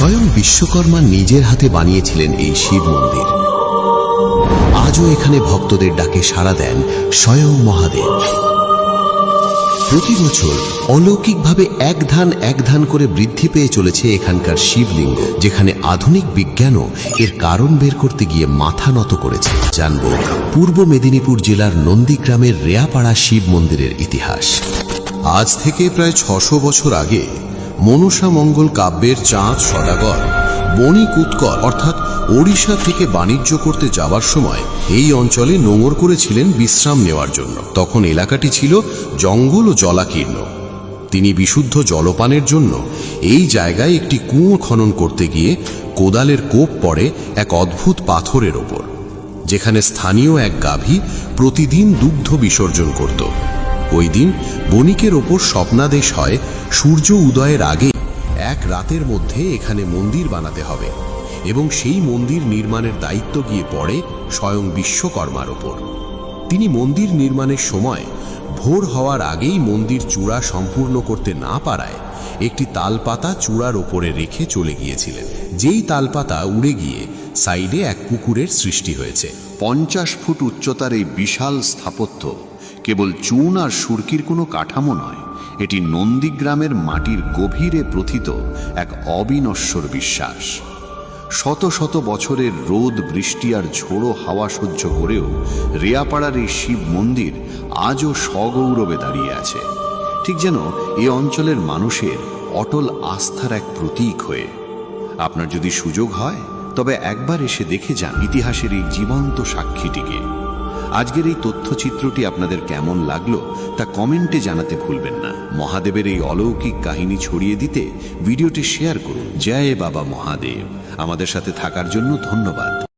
স্বয়ং বিশ্বকর্মা নিজের হাতে বানিয়েছিলেন এই শিব মন্দির। আজও এখানে ভক্তদের ডাকে সাড়া দেন স্বয়ং মহাদেব। প্রতি বছর অলৌকিকভাবে এক ধান করে বৃদ্ধি পেয়ে চলেছে এখানকার শিবলিঙ্গ, যেখানে আধুনিক বিজ্ঞানও এর কারণ বের করতে গিয়ে মাথা নত করেছে। জানব পূর্ব মেদিনীপুর জেলার নন্দীগ্রামের রেয়াপাড়া শিব মন্দিরের ইতিহাস। আজ থেকে প্রায় ৬০০ বছর আগে মনসা মঙ্গল কাব্যের চাঁদ সদাগর বণিক উৎকল অর্থাৎ ওড়িশা থেকে বাণিজ্য করতে যাবার সময় এই অঞ্চলে নোঙর করেছিলেন বিশ্রাম নেওয়ার জন্য। তখন এলাকাটি ছিল জঙ্গল ও জলাকীর্ণ। তিনি বিশুদ্ধ জলপানের জন্য এই জায়গায় একটি কুয়ো খনন করতে গিয়ে কোদালের কোপ পড়ে এক অদ্ভুত পাথরের ওপর, যেখানে স্থানীয় এক গাভী প্রতিদিন দুগ্ধ বিসর্জন করত। ওই দিন বণিকের ওপর স্বপ্নাদেশ হয় সূর্য উদয়ের আগে এক রাতের মধ্যে এখানে মন্দির বানাতে হবে, এবং সেই মন্দির নির্মাণের দায়িত্ব গিয়ে পড়ে স্বয়ং বিশ্বকর্মার ওপর। তিনি মন্দির নির্মাণের সময় ভোর হওয়ার আগেই মন্দির চূড়া সম্পূর্ণ করতে না পারায় একটি তালপাতা চূড়ার ওপরে রেখে চলে গিয়েছিলেন। যেই তালপাতা উড়ে গিয়ে সাইডে এক পুকুরের সৃষ্টি হয়েছে। 50 ফুট উচ্চতার এই বিশাল স্থাপত্য কেবল চুন আর সুরকির কোনো কাঠামো নয়, এটি নন্দীগ্রামের মাটির গভীরে প্রথিত এক অবিনশ্বর বিশ্বাস। শত শত বছরের রোদ বৃষ্টি আর ঝোড়ো হাওয়া সহ্য করেও রেয়াপাড়ার এই শিব মন্দির আজও সগৌরবে দাঁড়িয়ে আছে, ঠিক যেন এ অঞ্চলের মানুষের অটল আস্থার এক প্রতীক হয়ে। আপনার যদি সুযোগ হয় তবে একবার এসে দেখে যান ইতিহাসের এই জীবন্ত সাক্ষীটিকে। আজকের এই তথ্যচিত্রটি আপনাদের কেমন লাগলো তা কমেন্টে জানাতে ভুলবেন না। মহাদেবের এই অলৌকিক কাহিনী ছড়িয়ে দিতে ভিডিওটি শেয়ার করুন। জয় বাবা মহাদেব। আমাদের সাথে থাকার জন্য ধন্যবাদ।